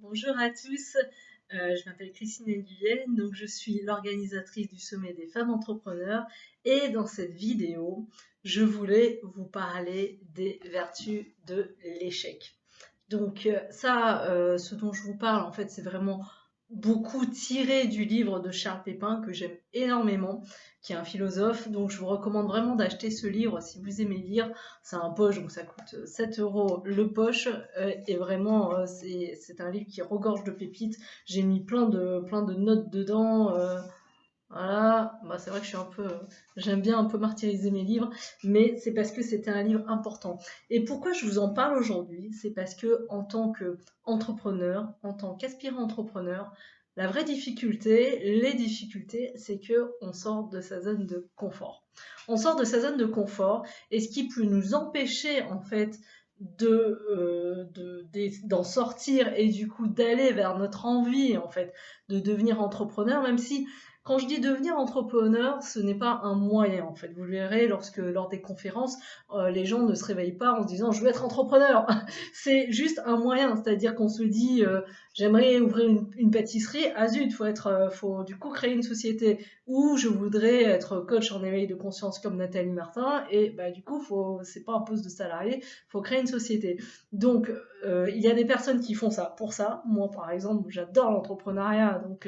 Bonjour à tous, je m'appelle Christine Nguyen, donc je suis l'organisatrice du Sommet des femmes entrepreneurs et dans cette vidéo, je voulais vous parler des vertus de l'échec. Donc ce dont je vous parle, en fait, c'est vraiment beaucoup tiré du livre de Charles Pépin que j'aime énormément, qui est un philosophe. Donc je vous recommande vraiment d'acheter ce livre si vous aimez lire. C'est un poche, donc ça coûte 7 euros le poche. Et vraiment, c'est un livre qui regorge de pépites. J'ai mis plein de notes dedans. Voilà, bah, c'est vrai que j'aime bien un peu martyriser mes livres, mais c'est parce que c'était un livre important. Et pourquoi je vous en parle aujourd'hui? C'est parce que en tant qu'entrepreneur, en tant qu'aspirant entrepreneur, la vraie difficulté, les difficultés, c'est que on sort de sa zone de confort. On sort de sa zone de confort, et ce qui peut nous empêcher en fait d'en sortir et du coup d'aller vers notre envie en fait de devenir entrepreneur, même si quand je dis devenir entrepreneur, ce n'est pas un moyen en fait. Vous le verrez lors des conférences, les gens ne se réveillent pas en se disant je veux être entrepreneur. C'est juste un moyen, c'est-à-dire qu'on se dit j'aimerais ouvrir une pâtisserie. Ah zut, faut du coup créer une société. Ou je voudrais être coach en éveil de conscience comme Nathalie Martin. Et bah du coup c'est pas un poste de salarié, faut créer une société. Donc il y a des personnes qui font ça pour ça. Moi par exemple, j'adore l'entrepreneuriat, donc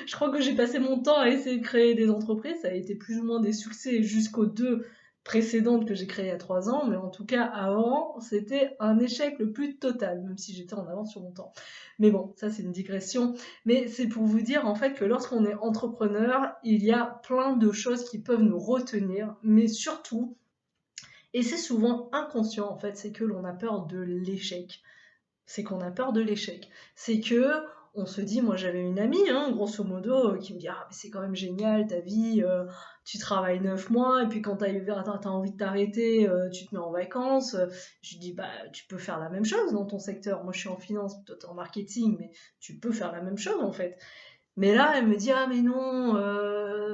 je crois que j'ai passé mon temps à essayer de créer des entreprises. Ça a été plus ou moins des succès jusqu'aux deux précédentes que j'ai créées il y a 3 ans. Mais en tout cas, avant, c'était un échec le plus total, même si j'étais en avance sur mon temps. Mais bon, ça c'est une digression. Mais c'est pour vous dire en fait que lorsqu'on est entrepreneur, il y a plein de choses qui peuvent nous retenir. Mais surtout, et c'est souvent inconscient en fait, c'est que l'on a peur de l'échec. C'est qu'on a peur de l'échec. C'est que on se dit, moi j'avais une amie, hein, grosso modo, qui me dit ah mais c'est quand même génial ta vie, tu travailles 9 mois et puis quand t'as envie de t'arrêter, tu te mets en vacances. Je lui dis bah tu peux faire la même chose dans ton secteur. Moi je suis en finance, toi t'es en marketing, mais tu peux faire la même chose en fait. Mais là, elle me dit ah mais non,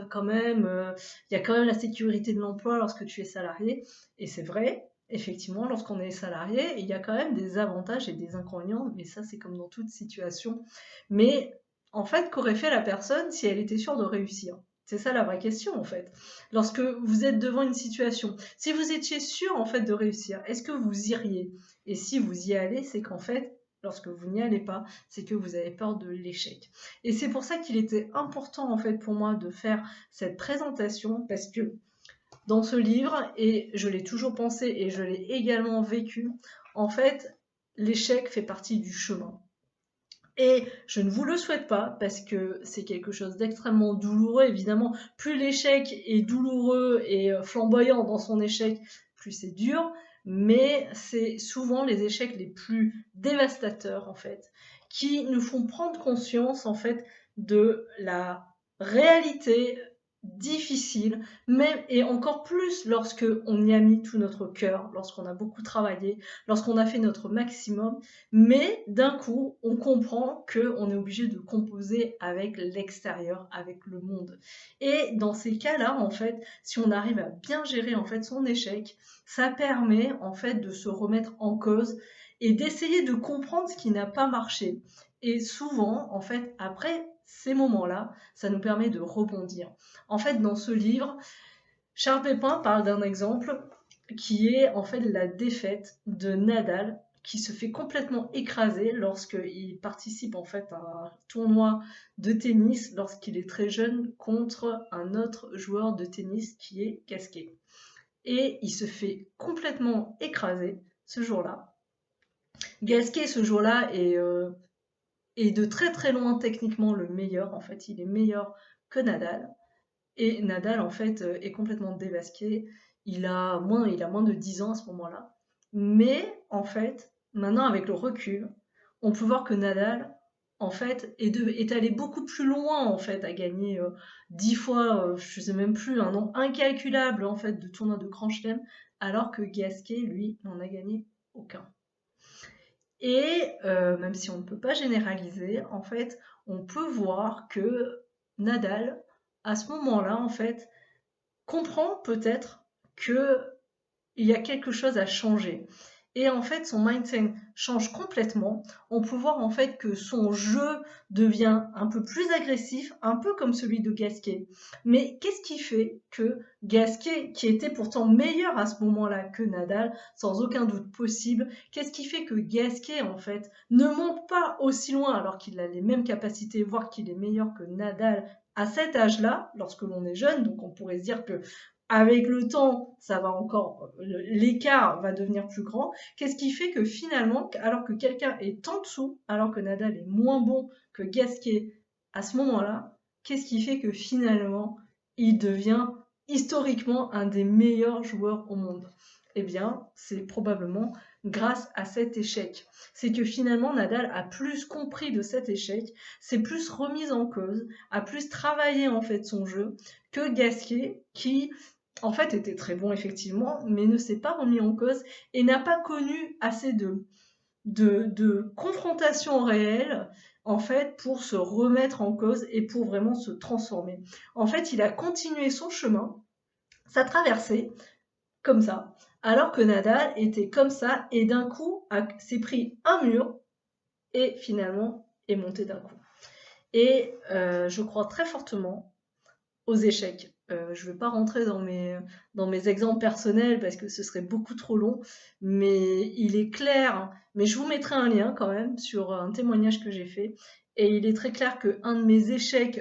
quand même, il y a quand même la sécurité de l'emploi lorsque tu es salarié. Et c'est vrai, effectivement, lorsqu'on est salarié, il y a quand même des avantages et des inconvénients, mais ça c'est comme dans toute situation. Mais en fait, qu'aurait fait la personne si elle était sûre de réussir? C'est ça la vraie question en fait. Lorsque vous êtes devant une situation, si vous étiez sûr en fait de réussir, est-ce que vous iriez? Et si vous y allez, c'est qu'en fait, lorsque vous n'y allez pas, c'est que vous avez peur de l'échec. Et c'est pour ça qu'il était important en fait pour moi de faire cette présentation parce que dans ce livre, et je l'ai toujours pensé et je l'ai également vécu, en fait, l'échec fait partie du chemin. Et je ne vous le souhaite pas parce que c'est quelque chose d'extrêmement douloureux. Évidemment, plus l'échec est douloureux et flamboyant dans son échec, plus c'est dur. Mais c'est souvent les échecs les plus dévastateurs, en fait, qui nous font prendre conscience, en fait, de la réalité difficile, même et encore plus lorsque on y a mis tout notre cœur, lorsqu'on a beaucoup travaillé, lorsqu'on a fait notre maximum, mais d'un coup, on comprend qu'on est obligé de composer avec l'extérieur, avec le monde. Et dans ces cas-là, en fait, si on arrive à bien gérer en fait son échec, ça permet en fait de se remettre en cause et d'essayer de comprendre ce qui n'a pas marché. Et souvent, en fait, après ces moments-là, ça nous permet de rebondir. En fait, dans ce livre, Charles Pépin parle d'un exemple qui est en fait la défaite de Nadal qui se fait complètement écraser lorsqu'il participe en fait à un tournoi de tennis lorsqu'il est très jeune contre un autre joueur de tennis qui est Gasquet. Et il se fait complètement écraser ce jour-là. Gasquet ce jour-là est de très très loin techniquement le meilleur. En fait, il est meilleur que Nadal. Et Nadal, en fait, est complètement dévasqué. Il a moins de 10 ans à ce moment-là. Mais, en fait, maintenant, avec le recul, on peut voir que Nadal, en fait, est allé beaucoup plus loin, en fait, à gagner 10 fois, je sais même plus, un nombre incalculable, en fait, de tournois de Grand Chelem, alors que Gasquet, lui, n'en a gagné aucun. Et même si on ne peut pas généraliser, en fait, on peut voir que Nadal, à ce moment-là, en fait, comprend peut-être qu'il y a quelque chose à changer. et en fait son mindset change complètement. On peut voir en fait que son jeu devient un peu plus agressif, un peu comme celui de Gasquet. Mais qu'est-ce qui fait que Gasquet, qui était pourtant meilleur à ce moment-là que Nadal, sans aucun doute possible, qu'est-ce qui fait que Gasquet en fait ne monte pas aussi loin alors qu'il a les mêmes capacités, voire qu'il est meilleur que Nadal à cet âge-là, lorsque l'on est jeune, donc on pourrait se dire que avec le temps, ça va encore, l'écart va devenir plus grand. Qu'est-ce qui fait que finalement, alors que quelqu'un est en dessous, alors que Nadal est moins bon que Gasquet à ce moment-là, qu'est-ce qui fait que finalement, il devient historiquement un des meilleurs joueurs au monde? Eh bien, c'est probablement grâce à cet échec. C'est que finalement, Nadal a plus compris de cet échec, s'est plus remis en cause, a plus travaillé en fait son jeu que Gasquet, qui en fait était très bon effectivement, mais ne s'est pas remis en cause et n'a pas connu assez de confrontation réelle en fait pour se remettre en cause et pour vraiment se transformer. En fait, il a continué son chemin, sa traversée, comme ça, alors que Nadal était comme ça et d'un coup s'est pris un mur et finalement est monté d'un coup. Et je crois très fortement aux échecs. Je ne vais pas rentrer dans mes exemples personnels parce que ce serait beaucoup trop long, mais il est clair, mais je vous mettrai un lien quand même sur un témoignage que j'ai fait, et il est très clair que un de mes échecs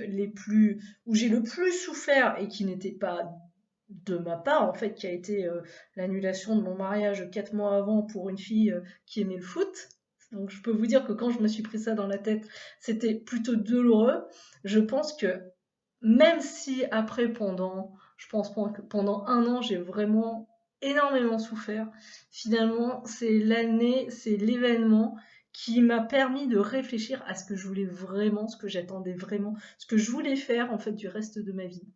où j'ai le plus souffert et qui n'était pas de ma part en fait, qui a été l'annulation de mon mariage 4 mois avant pour une fille qui aimait le foot. Donc je peux vous dire que quand je me suis pris ça dans la tête, c'était plutôt douloureux. Je pense que même si après, je pense que pendant un an, j'ai vraiment énormément souffert, finalement, c'est l'année, c'est l'événement qui m'a permis de réfléchir à ce que je voulais vraiment, ce que j'attendais vraiment, ce que je voulais faire en fait du reste de ma vie,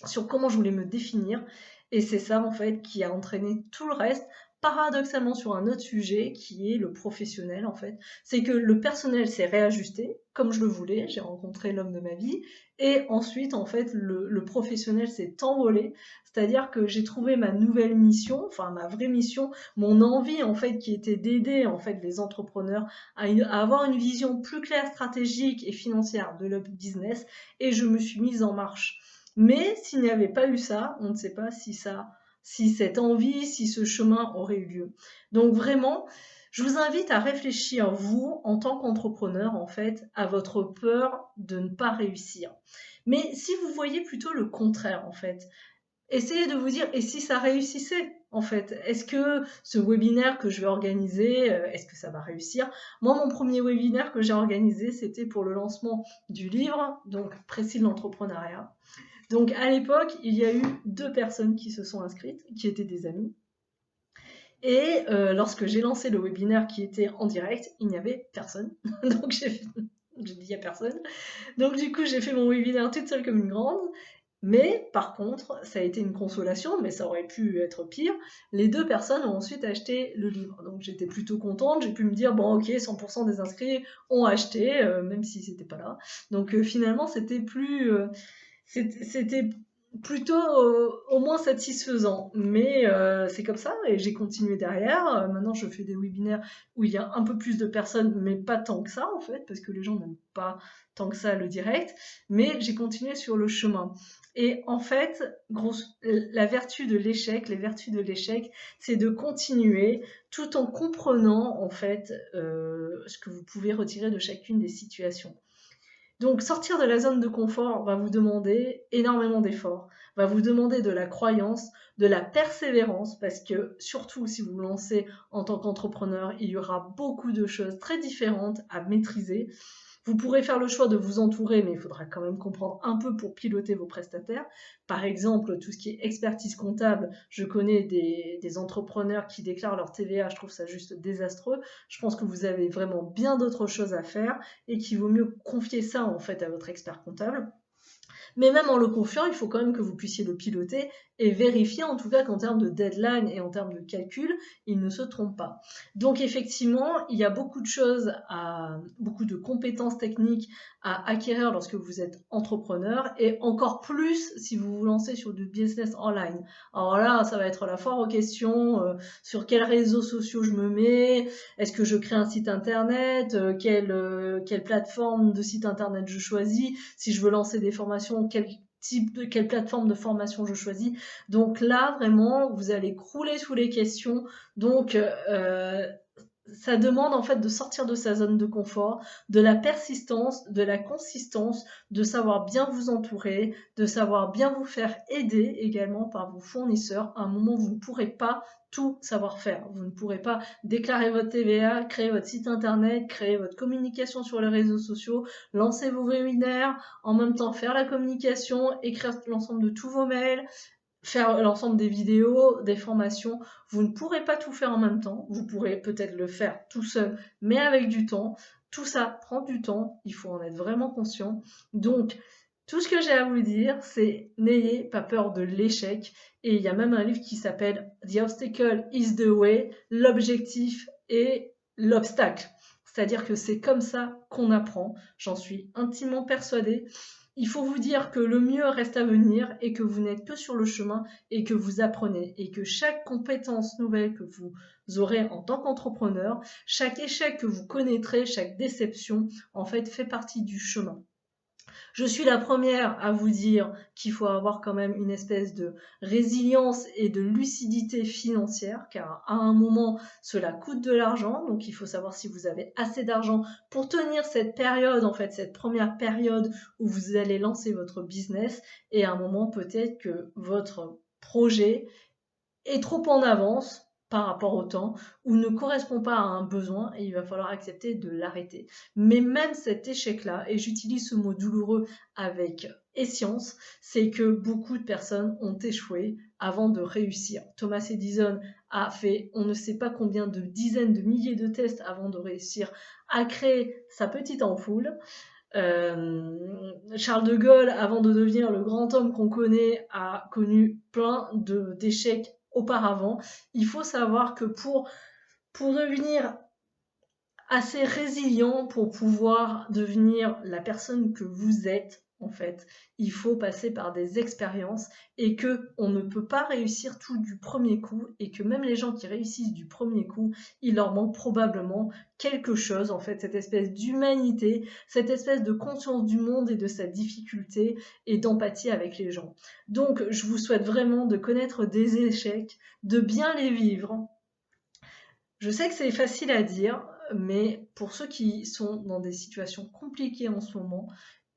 sur comment je voulais me définir. Et c'est ça en fait qui a entraîné tout le reste. Paradoxalement sur un autre sujet qui est le professionnel en fait, c'est que le personnel s'est réajusté comme je le voulais, j'ai rencontré l'homme de ma vie et ensuite en fait le professionnel s'est envolé, c'est-à-dire que j'ai trouvé ma nouvelle mission, enfin ma vraie mission, mon envie en fait qui était d'aider en fait les entrepreneurs à avoir une vision plus claire, stratégique et financière de leur business et je me suis mise en marche. Mais s'il n'y avait pas eu ça, on ne sait pas si cette envie, si ce chemin aurait eu lieu. Donc vraiment, je vous invite à réfléchir, vous, en tant qu'entrepreneur, en fait, à votre peur de ne pas réussir. Mais si vous voyez plutôt le contraire, en fait, essayez de vous dire, et si ça réussissait, en fait, est-ce que ce webinaire que je vais organiser, est-ce que ça va réussir? Moi, mon premier webinaire que j'ai organisé, c'était pour le lancement du livre, donc Précis de l'entrepreneuriat. Donc à l'époque, il y a eu 2 personnes qui se sont inscrites, qui étaient des amis. Et lorsque j'ai lancé le webinaire qui était en direct, il n'y avait personne. Donc j'ai dit il n'y a personne. Donc du coup, j'ai fait mon webinaire toute seule comme une grande. Mais par contre, ça a été une consolation, mais ça aurait pu être pire. Les 2 personnes ont ensuite acheté le livre. Donc j'étais plutôt contente. J'ai pu me dire, bon ok, 100% des inscrits ont acheté, même si c'était pas là. Donc finalement, c'était plutôt au moins satisfaisant. Mais c'est comme ça et j'ai continué derrière. Maintenant, je fais des webinaires où il y a un peu plus de personnes, mais pas tant que ça en fait, parce que les gens n'aiment pas tant que ça le direct. Mais j'ai continué sur le chemin. Et en fait, la vertu de l'échec, les vertus de l'échec, c'est de continuer tout en comprenant en fait ce que vous pouvez retirer de chacune des situations. Donc sortir de la zone de confort va vous demander énormément d'efforts, va vous demander de la croyance, de la persévérance, parce que surtout si vous vous lancez en tant qu'entrepreneur, il y aura beaucoup de choses très différentes à maîtriser. Vous pourrez faire le choix de vous entourer, mais il faudra quand même comprendre un peu pour piloter vos prestataires. Par exemple, tout ce qui est expertise comptable, je connais des entrepreneurs qui déclarent leur TVA, je trouve ça juste désastreux. Je pense que vous avez vraiment bien d'autres choses à faire et qu'il vaut mieux confier ça en fait à votre expert comptable. Mais même en le confiant, il faut quand même que vous puissiez le piloter et vérifier en tout cas qu'en termes de deadline et en termes de calcul, il ne se trompe pas. Donc effectivement, il y a beaucoup de choses, beaucoup de compétences techniques à acquérir lorsque vous êtes entrepreneur et encore plus si vous vous lancez sur du business online. Alors là, ça va être la foire aux questions, sur quels réseaux sociaux je me mets, est-ce que je crée un site internet, quelle plateforme de site internet je choisis, si je veux lancer des formations, quelle plateforme de formation je choisis. Donc là, vraiment, vous allez crouler sous les questions. Donc, ça demande en fait de sortir de sa zone de confort, de la persistance, de la consistance, de savoir bien vous entourer, de savoir bien vous faire aider également par vos fournisseurs. À un moment, vous ne pourrez pas tout savoir faire. Vous ne pourrez pas déclarer votre TVA, créer votre site internet, créer votre communication sur les réseaux sociaux, lancer vos webinaires, en même temps faire la communication, écrire l'ensemble de tous vos mails, faire l'ensemble des vidéos, des formations. Vous ne pourrez pas tout faire en même temps. Vous pourrez peut-être le faire tout seul, mais avec du temps. Tout ça prend du temps. Il faut en être vraiment conscient. Donc, tout ce que j'ai à vous dire, c'est n'ayez pas peur de l'échec. Et il y a même un livre qui s'appelle The Obstacle is the Way, l'objectif est l'obstacle. C'est-à-dire que c'est comme ça qu'on apprend. J'en suis intimement persuadée. Il faut vous dire que le mieux reste à venir et que vous n'êtes que sur le chemin et que vous apprenez et que chaque compétence nouvelle que vous aurez en tant qu'entrepreneur, chaque échec que vous connaîtrez, chaque déception, en fait, fait partie du chemin. Je suis la première à vous dire qu'il faut avoir quand même une espèce de résilience et de lucidité financière, car à un moment, cela coûte de l'argent. Donc, il faut savoir si vous avez assez d'argent pour tenir cette période, en fait, cette première période où vous allez lancer votre business. Et à un moment, peut-être que votre projet est trop en avance par rapport au temps ou ne correspond pas à un besoin et il va falloir accepter de l'arrêter. Mais même cet échec-là, et j'utilise ce mot douloureux avec escience, c'est que beaucoup de personnes ont échoué avant de réussir. Thomas Edison a fait on ne sait pas combien de dizaines de milliers de tests avant de réussir à créer sa petite ampoule. Charles de Gaulle, avant de devenir le grand homme qu'on connaît, a connu plein d'échecs auparavant. Il faut savoir que pour devenir assez résilient, pour pouvoir devenir la personne que vous êtes, en fait, il faut passer par des expériences et que on ne peut pas réussir tout du premier coup et que même les gens qui réussissent du premier coup, il leur manque probablement quelque chose, en fait, cette espèce d'humanité, cette espèce de conscience du monde et de sa difficulté et d'empathie avec les gens. Donc, je vous souhaite vraiment de connaître des échecs, de bien les vivre. Je sais que c'est facile à dire, mais pour ceux qui sont dans des situations compliquées en ce moment,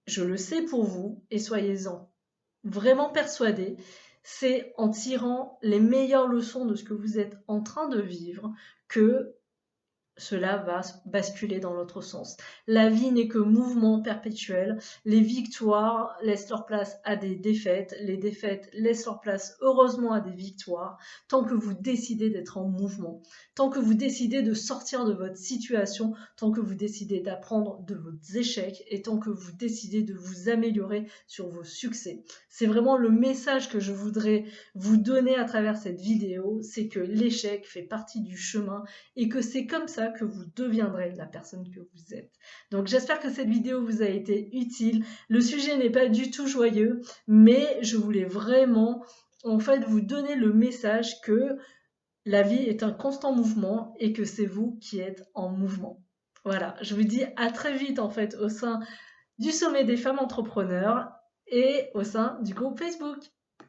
je le sais pour vous et soyez-en vraiment persuadés, c'est en tirant les meilleures leçons de ce que vous êtes en train de vivre que cela va basculer dans l'autre sens. La vie n'est que mouvement perpétuel. Les victoires laissent leur place à des défaites. Les défaites laissent leur place heureusement à des victoires. Tant que vous décidez d'être en mouvement, tant que vous décidez de sortir de votre situation, tant que vous décidez d'apprendre de vos échecs et tant que vous décidez de vous améliorer sur vos succès. C'est vraiment le message que je voudrais vous donner à travers cette vidéo, c'est que l'échec fait partie du chemin et que c'est comme ça que vous deviendrez la personne que vous êtes. Donc j'espère que cette vidéo vous a été utile. Le sujet n'est pas du tout joyeux, mais je voulais vraiment en fait vous donner le message que la vie est un constant mouvement et que c'est vous qui êtes en mouvement. Voilà, je vous dis à très vite en fait au sein du sommet des femmes entrepreneurs et au sein du groupe Facebook.